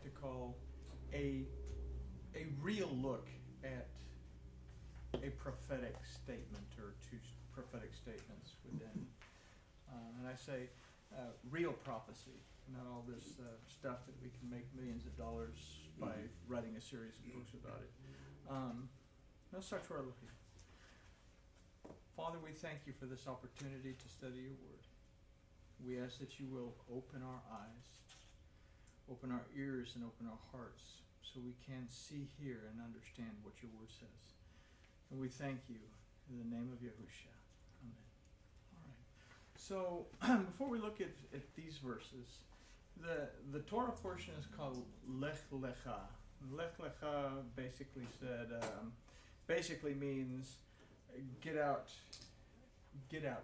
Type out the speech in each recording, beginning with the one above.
like to call a real look at a prophetic statement or two prophetic statements within. And I say real prophecy, not all this stuff that we can make millions of dollars by writing a series of books about it. Let's start to our looking. Father, we thank you for this opportunity to study your word. We ask that you will open our eyes, open our ears, and open our hearts so we can see, hear, and understand what your word says. And we thank you in the name of Yahushua. Amen. All right. So before we look at these verses, the Torah portion is called Lech Lecha. Lech Lecha basically means get out,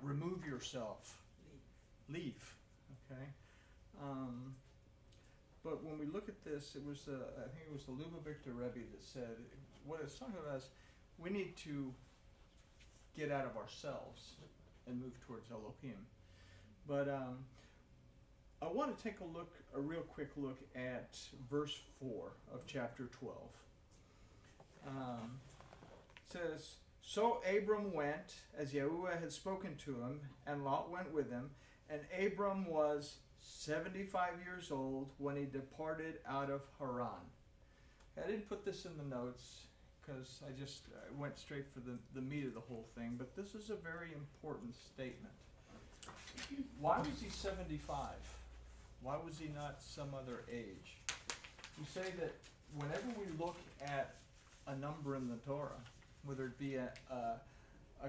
remove yourself, leave. Okay. But when we look at this, it was I think it was the Lubavitcher Rebbe that said what it's talking about is we need to get out of ourselves and move towards Elohim. But I want to take a real quick look at verse 4 of chapter 12. It says, "So Abram went, as Yahuwah had spoken to him, and Lot went with him. And Abram was 75 years old when he departed out of Haran." I didn't put this in the notes because I went straight for the meat of the whole thing, but this is a very important statement. Why was he 75? Why was he not some other age? We say that whenever we look at a number in the Torah, whether it be a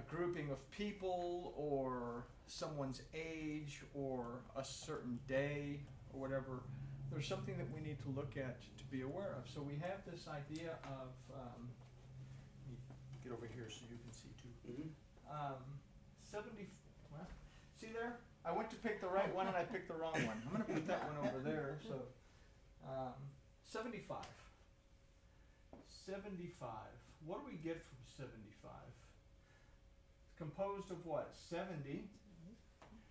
grouping of people or someone's age or a certain day or whatever, there's something that we need to look at to be aware of. So we have this idea of, let me get over here so you can see too. 70, well, see there? I went to pick the right one and I picked the wrong one. I'm going to put that one over there. So 75. 75. What do we get from 75? It's composed of what? 70.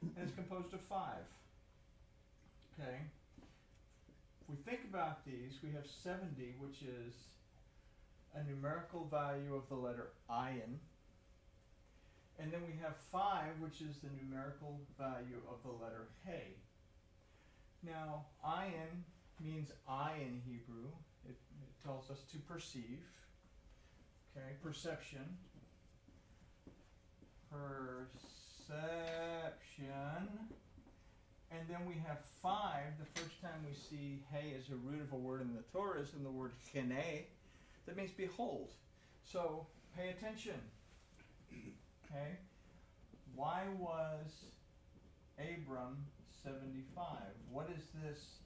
And it's composed of 5. Okay. If we think about these, we have 70, which is a numerical value of the letter ayin. And then we have 5, which is the numerical value of the letter hey. Now, ayin means eye in Hebrew. It tells us to perceive. Okay, perception. And then we have 5. The first time we see hey as a root of a word in the Torah is in the word chene. That means behold. So pay attention. Okay. Why was Abram 75? What is this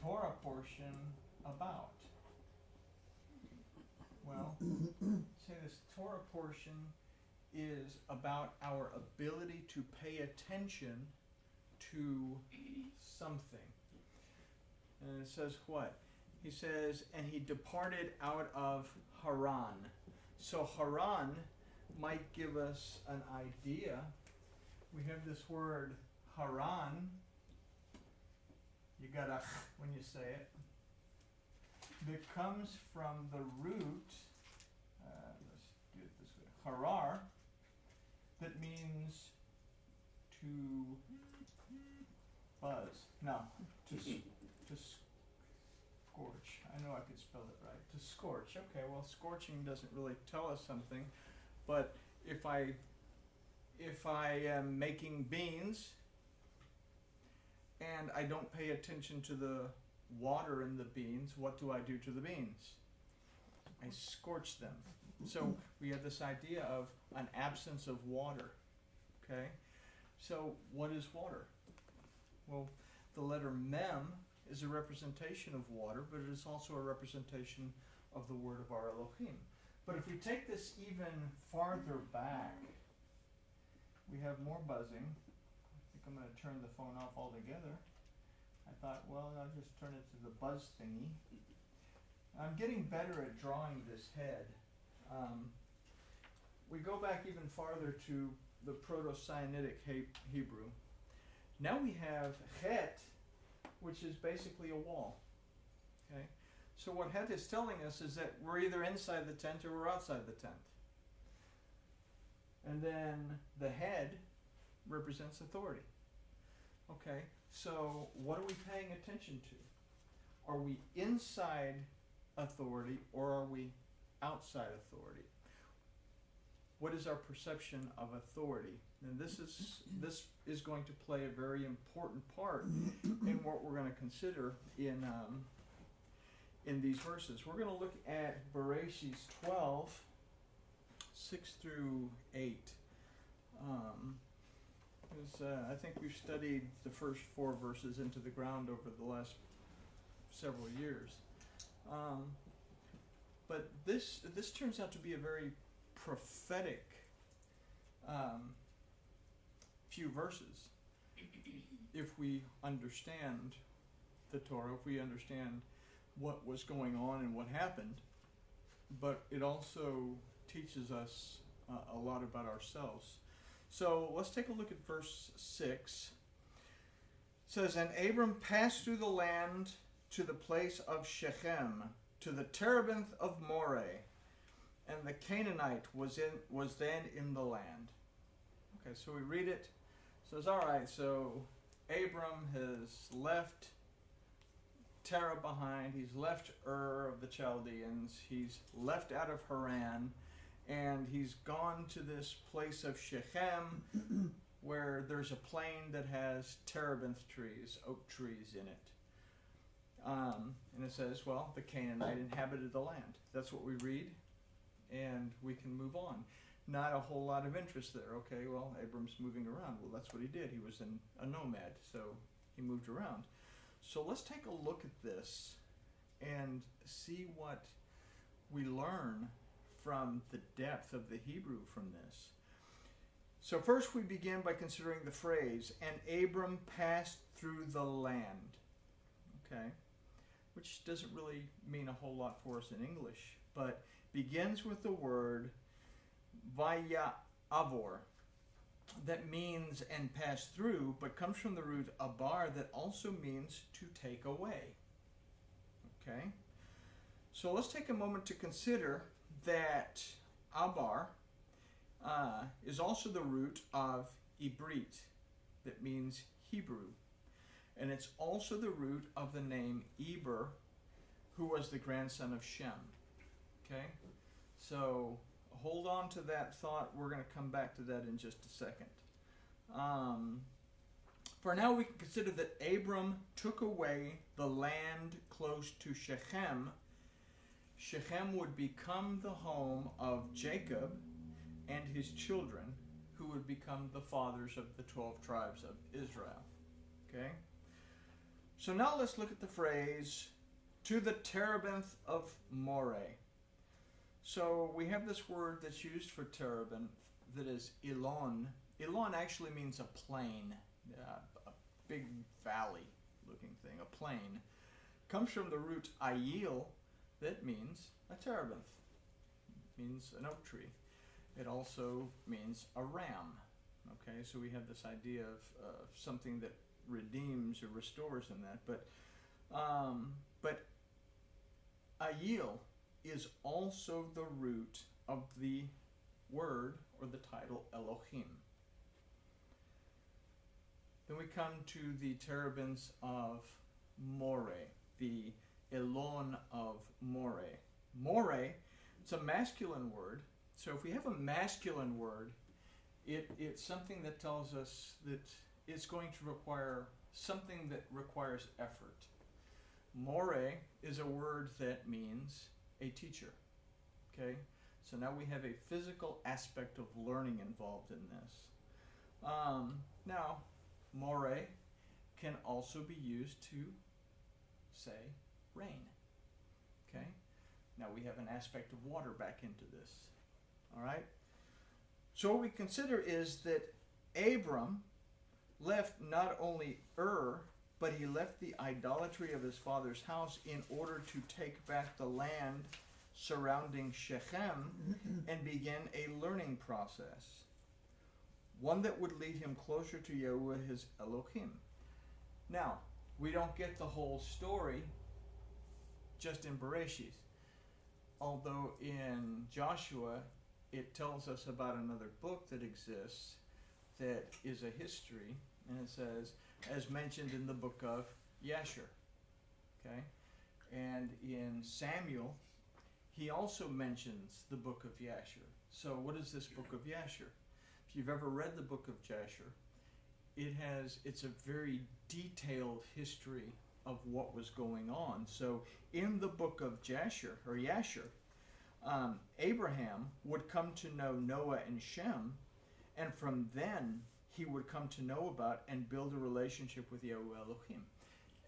Torah portion about? Well, say this Torah portion is about our ability to pay attention to something. And it says what? He says, and he departed out of Haran. So Haran might give us an idea. We have this word Haran. You got a when you say it. That comes from the root, let's do it this way, harar, that means to buzz. No, to scorch. I know I could spell it right. To scorch. Okay, well, scorching doesn't really tell us something, but if I am making beans and I don't pay attention to the water in the beans, what do I do to the beans? I scorch them. So we have this idea of an absence of water. Okay? So what is water? Well, the letter mem is a representation of water, but it is also a representation of the word of our Elohim. But if we take this even farther back, we have more buzzing. I think I'm going to turn the phone off altogether. I thought, well, I'll just turn it to the buzz thingy. I'm getting better at drawing this head. We go back even farther to the Proto-Sinaitic Hebrew. Now we have chet, which is basically a wall. Okay? So what Het is telling us is that we're either inside the tent or we're outside the tent. And then the head represents authority. Okay, so what are we paying attention to? Are we inside authority or are we outside authority? What is our perception of authority? And this is going to play a very important part in what we're going to consider in these verses. We're going to look at Bereshit 12, 6 through 8. I think we've studied the first 4 verses into the ground over the last several years. But this turns out to be a very prophetic few verses if we understand the Torah, if we understand what was going on and what happened, but it also teaches us a lot about ourselves. So let's take a look at verse 6. It says, "And Abram passed through the land to the place of Shechem, to the terebinth of Moreh, and the Canaanite was then in the land." Okay, so we read it. It says, all right, so Abram has left Terah behind. He's left Ur of the Chaldeans. He's left out of Haran. And he's gone to this place of Shechem where there's a plain that has terebinth trees, oak trees in it. And it says, well, the Canaanite inhabited the land. That's what we read, and we can move on. Not a whole lot of interest there. Okay, well, Abram's moving around. Well, that's what he did. He was a nomad, so he moved around. So let's take a look at this and see what we learn from the depth of the Hebrew from this. So first we begin by considering the phrase, "And Abram passed through the land." Okay, which doesn't really mean a whole lot for us in English, but begins with the word vayavor, that means and pass through, but comes from the root abar, that also means to take away. Okay, so let's take a moment to consider that abar is also the root of ibrit, that means Hebrew. And it's also the root of the name Eber, who was the grandson of Shem. Okay? So hold on to that thought. We're going to come back to that in just a second. For now we can consider that Abram took away the land close to Shechem. Shechem would become the home of Jacob and his children, who would become the fathers of the 12 tribes of Israel. Okay? So now let's look at the phrase, "to the terebinth of Moreh." So we have this word that's used for terebinth that is Elon. Elon actually means a plain, a big valley looking thing, a plain. Comes from the root ayil, that means a terebinth. It means an oak tree. It also means a ram. Okay, so we have this idea of something that redeems or restores in that. But ayil is also the root of the word or the title Elohim. Then we come to the terebinths of Moreh, the Elon of Moreh. Moreh, it's a masculine word. So if we have a masculine word, it's something that tells us that it's going to require something that requires effort. Moreh is a word that means a teacher. Okay? So now we have a physical aspect of learning involved in this. Now, Moreh can also be used to say rain. Okay? Now we have an aspect of water back into this. All right? So what we consider is that Abram left not only Ur, but he left the idolatry of his father's house in order to take back the land surrounding Shechem and begin a learning process, one that would lead him closer to Yahuwah his Elohim. Now, we don't get the whole story just in Bereshit. Although in Joshua, it tells us about another book that exists that is a history, and it says, as mentioned in the book of Yasher. Okay? And in Samuel, he also mentions the book of Yasher. So what is this book of Yasher? If you've ever read the book of Jasher, it's a very detailed history of what was going on. So in the book of Jasher, or Yasher, Abraham would come to know Noah and Shem, and from then he would come to know about and build a relationship with Yahuwah Elohim.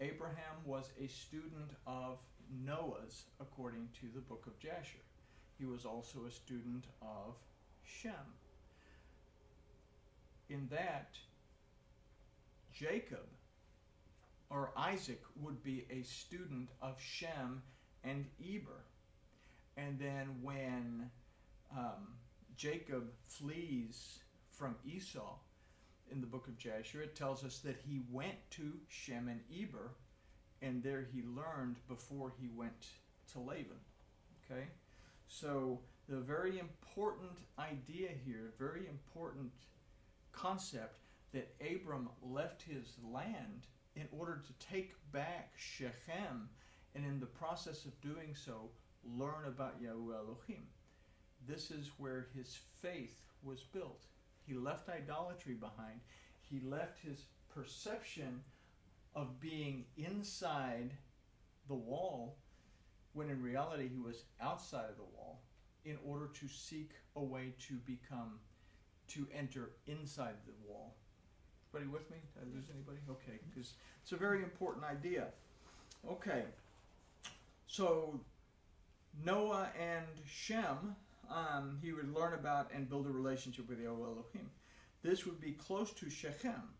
Abraham was a student of Noah's, according to the book of Jasher. He was also a student of Shem. In that, Jacob, or Isaac, would be a student of Shem and Eber. And then when Jacob flees from Esau, in the book of Jasher, it tells us that he went to Shem and Eber, and there he learned before he went to Laban. Okay? So the very important idea here, very important concept, that Abram left his land in order to take back Shechem, and in the process of doing so, learn about Yahuwah Elohim. This is where his faith was built. He left idolatry behind. He left his perception of being inside the wall, when in reality he was outside of the wall, in order to seek a way to enter inside the wall. Everybody with me? Did I lose anybody? Okay, because it's a very important idea. Okay, so Noah and Shem, he would learn about and build a relationship with Yahuwah Elohim. This would be close to Shechem.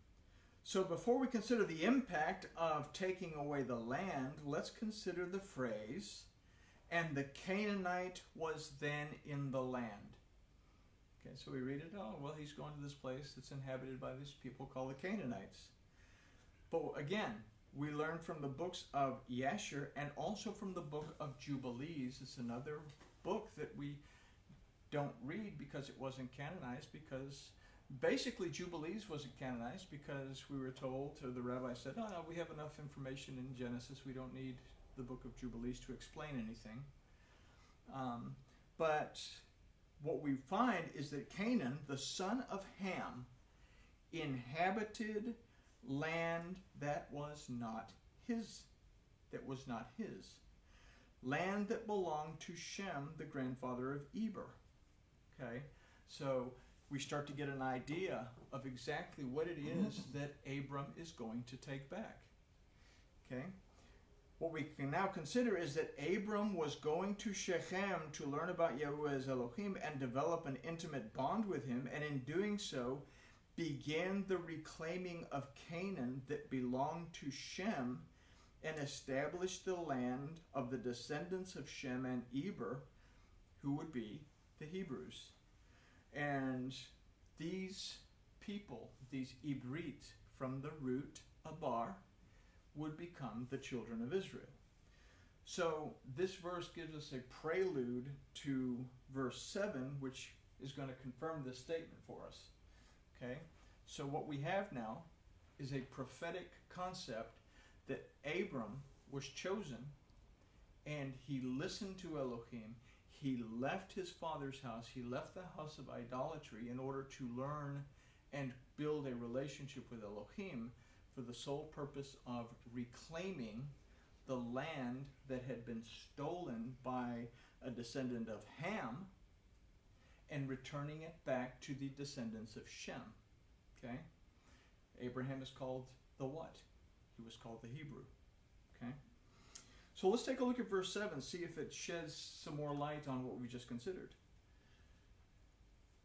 So before we consider the impact of taking away the land, let's consider the phrase, and the Canaanite was then in the land. Okay, so we read it, oh, well, he's going to this place that's inhabited by these people called the Canaanites. But again, we learn from the books of Yasher and also from the book of Jubilees. It's another book that we don't read because it wasn't canonized, because basically Jubilees wasn't canonized because we were told, or the rabbi said, no, we have enough information in Genesis, we don't need the book of Jubilees to explain anything. But what we find is that Canaan, the son of Ham, inhabited land that was not his. Land that belonged to Shem, the grandfather of Eber. Okay, so we start to get an idea of exactly what it is that Abram is going to take back. Okay, what we can now consider is that Abram was going to Shechem to learn about Yahuwah Elohim and develop an intimate bond with him, and in doing so, began the reclaiming of Canaan that belonged to Shem, and established the land of the descendants of Shem and Eber, who would be the Hebrews. And these people, these Ibrit, from the root Abar, would become the children of Israel. So this verse gives us a prelude to verse 7, which is going to confirm this statement for us. Okay, so what we have now is a prophetic concept that Abram was chosen, and he listened to Elohim. He left his father's house. He left the house of idolatry in order to learn and build a relationship with Elohim for the sole purpose of reclaiming the land that had been stolen by a descendant of Ham and returning it back to the descendants of Shem. Okay? Abraham is called the what? He was called the Hebrew. Okay? So let's take a look at verse 7, see if it sheds some more light on what we just considered.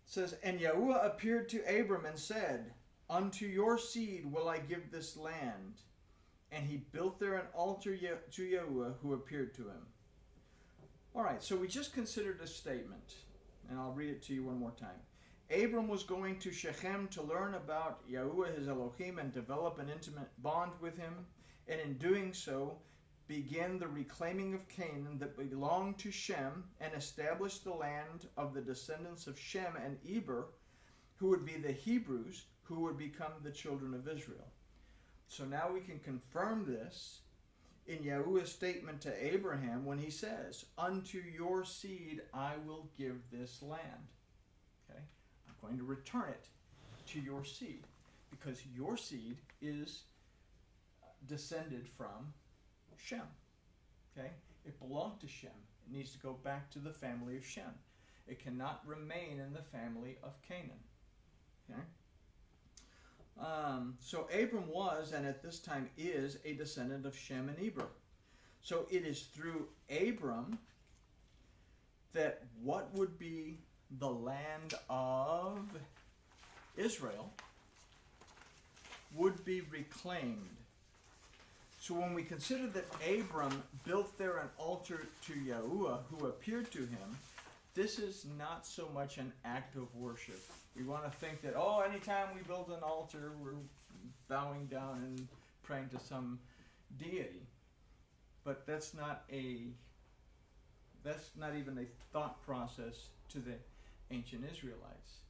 It says, and Yahuwah appeared to Abram and said, unto your seed will I give this land. And he built there an altar to Yahuwah, who appeared to him. All right, so we just considered a statement, and I'll read it to you one more time. Abram was going to Shechem to learn about Yahuwah his Elohim and develop an intimate bond with him, and in doing so, begin the reclaiming of Canaan that belonged to Shem and establish the land of the descendants of Shem and Eber, who would be the Hebrews, who would become the children of Israel. So now we can confirm this in Yahuwah's statement to Abraham when he says, unto your seed I will give this land. Okay? I'm going to return it to your seed, because your seed is descended from Shem. Okay? It belonged to Shem. It needs to go back to the family of Shem. It cannot remain in the family of Canaan. Okay? So Abram was, and at this time is, a descendant of Shem and Eber. So it is through Abram that what would be the land of Israel would be reclaimed. So when we consider that Abram built there an altar to Yahuwah, who appeared to him, this is not so much an act of worship. We want to think that, oh, anytime we build an altar, we're bowing down and praying to some deity. But that's not even a thought process to the ancient Israelites.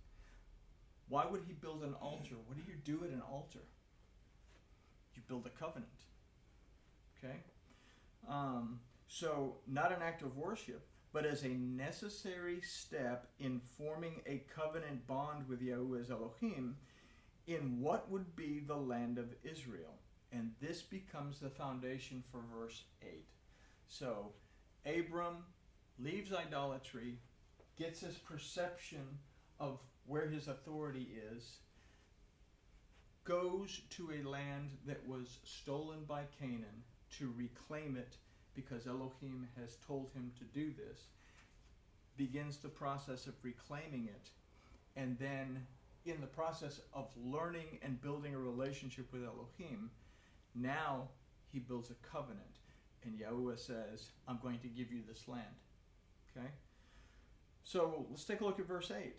Why would he build an altar? What do you do at an altar? You build a covenant. Okay? So not an act of worship, but as a necessary step in forming a covenant bond with Yahuwah Elohim in what would be the land of Israel. And this becomes the foundation for verse 8. So Abram leaves idolatry, gets his perception of where his authority is, goes to a land that was stolen by Canaan to reclaim it, because Elohim has told him to do this, begins the process of reclaiming it, and then in the process of learning and building a relationship with Elohim, now he builds a covenant, and Yahuwah says, I'm going to give you this land. Okay? So let's take a look at verse 8.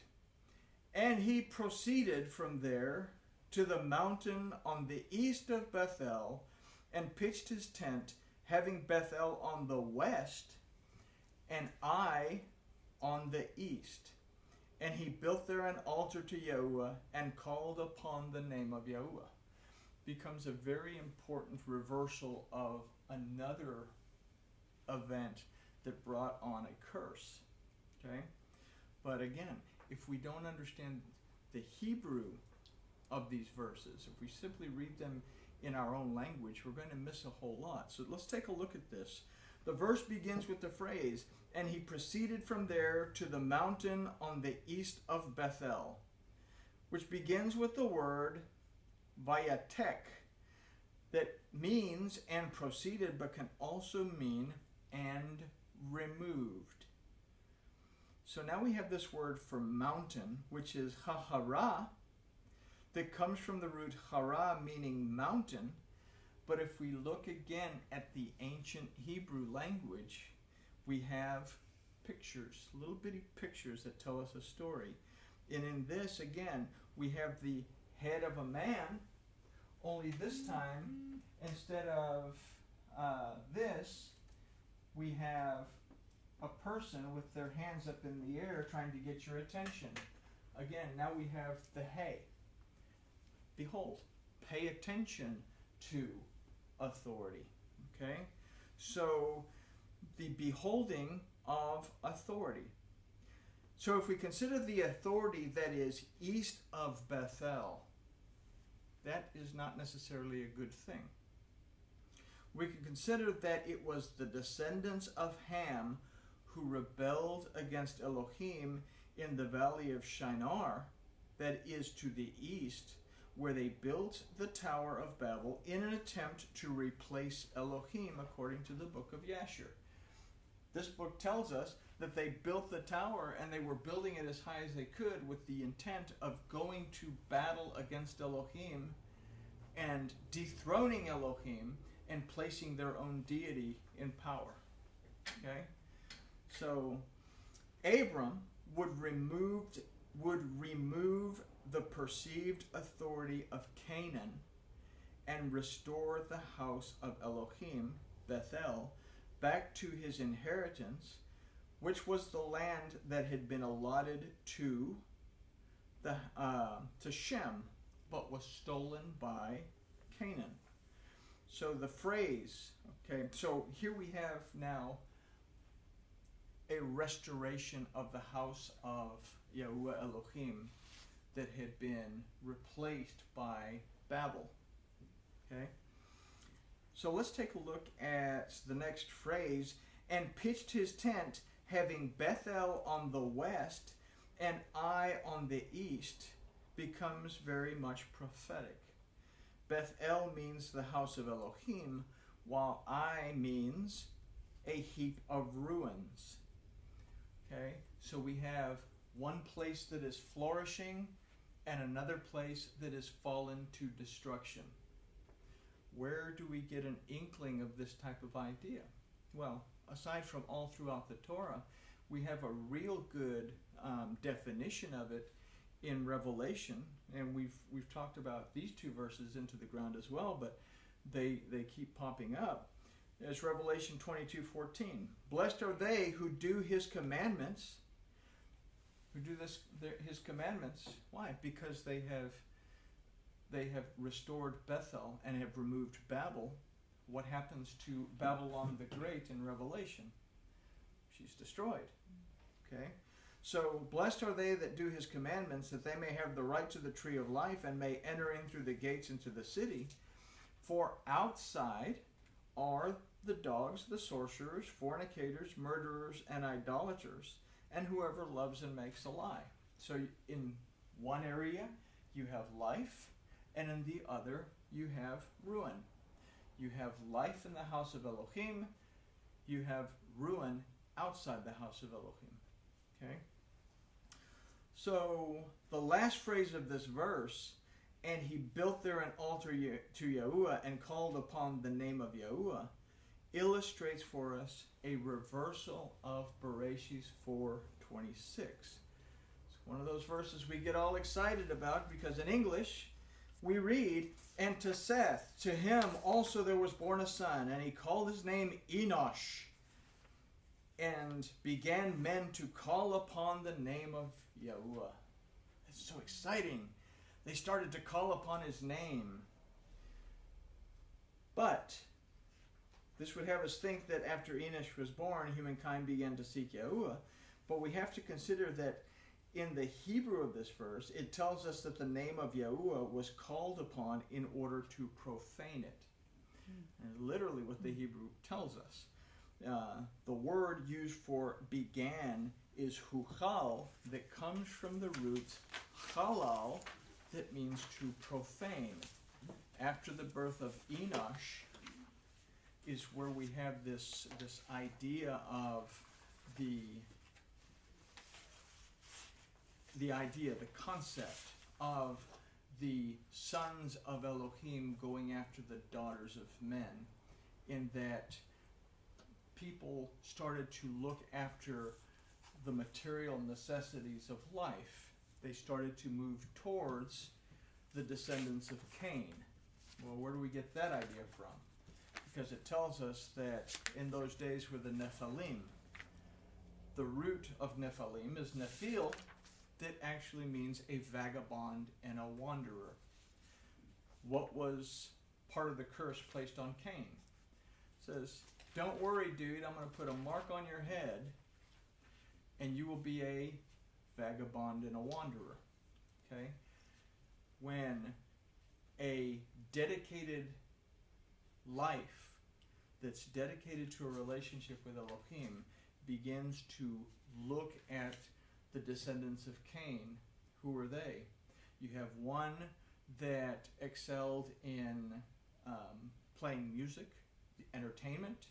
And he proceeded from there to the mountain on the east of Bethel, and pitched his tent, having Bethel on the west, and Ai on the east. And he built there an altar to Yahuwah, and called upon the name of Yahuwah. Becomes a very important reversal of another event that brought on a curse. Okay? But again, if we don't understand the Hebrew of these verses, if we simply read them in our own language, we're going to miss a whole lot. So let's take a look at this. The verse begins with the phrase, and he proceeded from there to the mountain on the east of Bethel, which begins with the word vayatek, that means and proceeded, but can also mean and removed. So now we have this word for mountain, which is hahara, that comes from the root hara, meaning mountain. But if we look again at the ancient Hebrew language, we have pictures, little bitty pictures that tell us a story. And in this, again, we have the head of a man, only this time, instead of this, we have a person with their hands up in the air trying to get your attention. Again, now we have the hay. Behold, pay attention to authority. Okay? So, the beholding of authority. So if we consider the authority that is east of Bethel, that is not necessarily a good thing. We can consider that it was the descendants of Ham who rebelled against Elohim in the valley of Shinar, that is to the east, where they built the Tower of Babel in an attempt to replace Elohim, according to the book of Yashar. This book tells us that they built the tower, and they were building it as high as they could with the intent of going to battle against Elohim and dethroning Elohim and placing their own deity in power. Okay? So Abram would remove the perceived authority of Canaan and restore the house of Elohim Bethel, back to his inheritance, which was the land that had been allotted to Shem, but was stolen by Canaan. So the phrase, okay, so here we have now a restoration of the house of Yahuwah Elohim that had been replaced by Babel. Okay? So let's take a look at the next phrase. And pitched his tent, having Bethel on the west and Ai on the east, becomes very much prophetic. Bethel means the house of Elohim, while Ai means a heap of ruins. Okay? So we have one place that is flourishing and another place that is fallen to destruction. Where do we get an inkling of this type of idea? Well, aside from all throughout the Torah, we have a real good definition of it in Revelation, and we've talked about these two verses into the ground as well, but they keep popping up. It's Revelation 22:14. Blessed are they who do his commandments. Who do his commandments. Why? Because they have restored Bethel and have removed Babel. What happens to Babylon the Great in Revelation? She's destroyed. Okay? So, blessed are they that do his commandments, that they may have the right to the tree of life and may enter in through the gates into the city. For outside are the dogs, the sorcerers, fornicators, murderers, and idolaters, and whoever loves and makes a lie. So in one area you have life, and in the other you have ruin. You have life in the house of Elohim, you have ruin outside the house of Elohim. Okay? So the last phrase of this verse, and he built there an altar to Yahuwah and called upon the name of Yahuwah, illustrates for us a reversal of Bereshit 4:26. It's one of those verses we get all excited about because in English we read, and to Seth, to him also there was born a son, and he called his name Enosh, and began men to call upon the name of Yahuwah. It's so exciting. They started to call upon his name. But this would have us think that after Enosh was born, humankind began to seek Yahuwah. But we have to consider that in the Hebrew of this verse, it tells us that the name of Yahuwah was called upon in order to profane it. And literally what the Hebrew tells us. The word used for began is huchal, that comes from the root halal, that means to profane. After the birth of Enosh is where we have this idea of the concept of the sons of Elohim going after the daughters of men, in that people started to look after the material necessities of life. They started to move towards the descendants of Cain. Well, where do we get that idea from? Because it tells us that in those days were the Nephilim. The root of Nephilim is Nephil, that actually means a vagabond and a wanderer. What was part of the curse placed on Cain? It says, don't worry, dude, I'm going to put a mark on your head, and you will be a vagabond and a wanderer. Okay? When a dedicated life that's dedicated to a relationship with Elohim begins to look at the descendants of Cain, who were they? You have one that excelled in playing music, entertainment,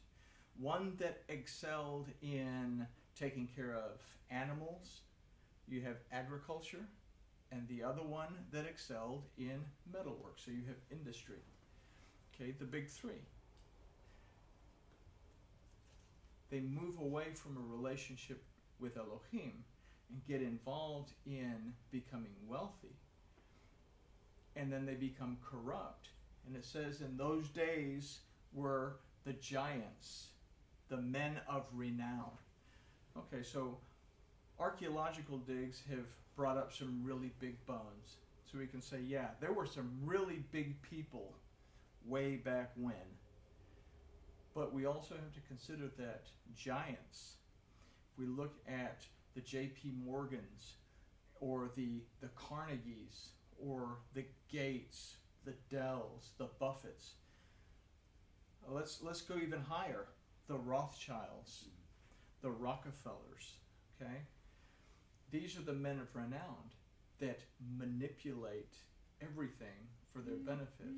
one that excelled in taking care of animals, you have agriculture, and the other one that excelled in metalwork. So you have industry. Okay, the big three. They move away from a relationship with Elohim and get involved in becoming wealthy. And then they become corrupt. And it says in those days were the giants, the men of renown. Okay, so archaeological digs have brought up some really big bones. So we can say, yeah, there were some really big people way back when. But we also have to consider that giants, if we look at the J.P. Morgans, or the Carnegies, or the Gates, the Dells, the Buffetts, let's go even higher, the Rothschilds, the Rockefellers, okay? These are the men of renown that manipulate everything for their benefit.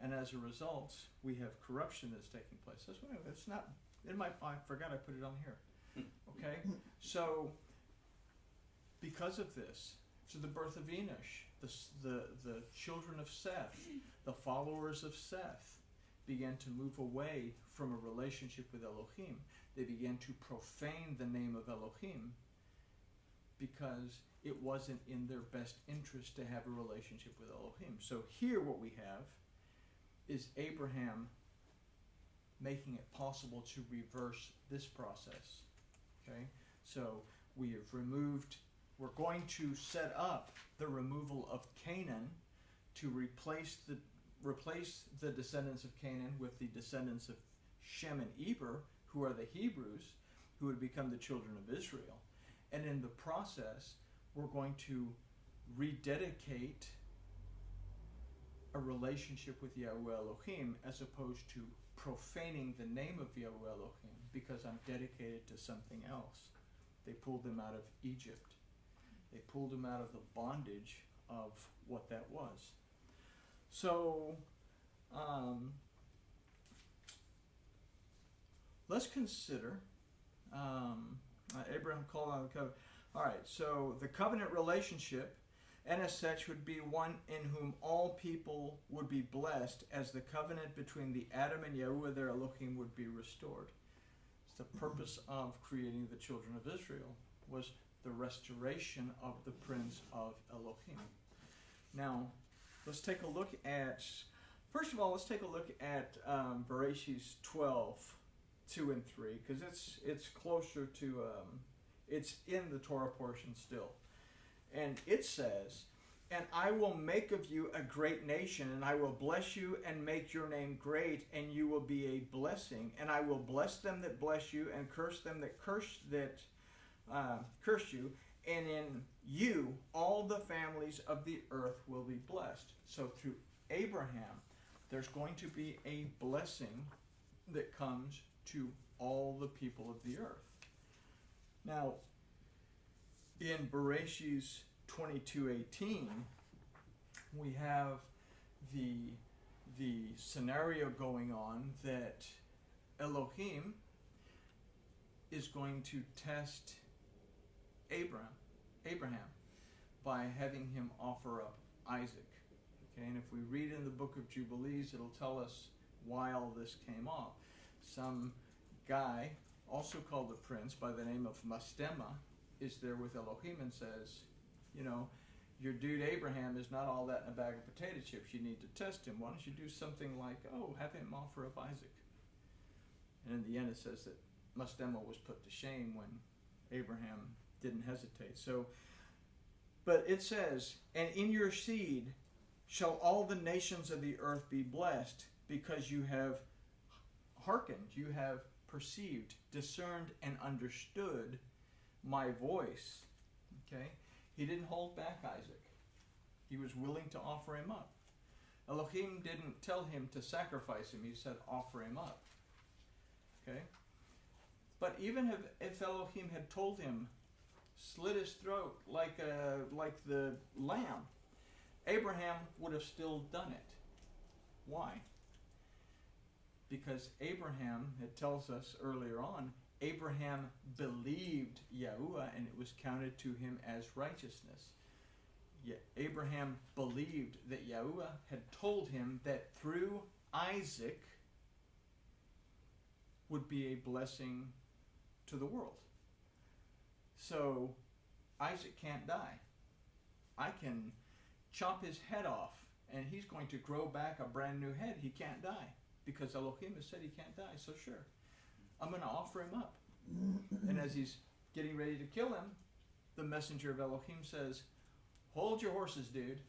And as a result, we have corruption that's taking place. That's why it's not in my. I forgot I put it on here. Okay, so because of this, so the birth of Enosh, the children of Seth, the followers of Seth, began to move away from a relationship with Elohim. They began to profane the name of Elohim because it wasn't in their best interest to have a relationship with Elohim. So here what we have is Abraham making it possible to reverse this process. Okay? So we have removed, we're going to set up the removal of Canaan to replace the descendants of Canaan with the descendants of Shem and Eber, who are the Hebrews, who would become the children of Israel. And in the process, we're going to rededicate a relationship with Yahweh Elohim as opposed to profaning the name of Yahweh Elohim because I'm dedicated to something else. They pulled them out of Egypt. They pulled them out of the bondage of what that was. So, let's consider Abraham called on the covenant. All right, so the covenant relationship, and as such, would be one in whom all people would be blessed, as the covenant between the Adam and Yahuwah their Elohim would be restored. It's the purpose of creating the children of Israel, was the restoration of the Prince of Elohim. Now, let's take a look at, first of all, let's take a look at Bereshit 12, 2 and 3, because it's closer to, it's in the Torah portion still. And it says, "And I will make of you a great nation, and I will bless you and make your name great, and you will be a blessing. And I will bless them that bless you, and curse them that curse you. And in you all the families of the earth will be blessed." So through Abraham, there's going to be a blessing that comes to all the people of the earth. Now, in Bereshit 22:18, we have the scenario going on that Elohim is going to test Abraham by having him offer up Isaac. Okay, and if we read in the book of Jubilees, it'll tell us why all this came off. Some guy, also called the prince by the name of Mastema, is there with Elohim and says, you know, your dude Abraham is not all that in a bag of potato chips. You need to test him. Why don't you do something like, have him offer up Isaac? And in the end it says that Mastema was put to shame when Abraham didn't hesitate. So, but it says, "And in your seed shall all the nations of the earth be blessed, because you have hearkened, you have perceived, discerned, and understood my voice." Okay? He didn't hold back Isaac. He was willing to offer him up. Elohim didn't tell him to sacrifice him. He said, offer him up. Okay? But even if Elohim had told him, slit his throat like the lamb, Abraham would have still done it. Why? Because Abraham, it tells us earlier on, Abraham believed Yahuwah, and it was counted to him as righteousness. Yet Abraham believed that Yahuwah had told him that through Isaac would be a blessing to the world. So Isaac can't die. I can chop his head off, and he's going to grow back a brand new head. He can't die, because Elohim has said he can't die. So sure, I'm going to offer him up. And as he's getting ready to kill him, the messenger of Elohim says, hold your horses, dude.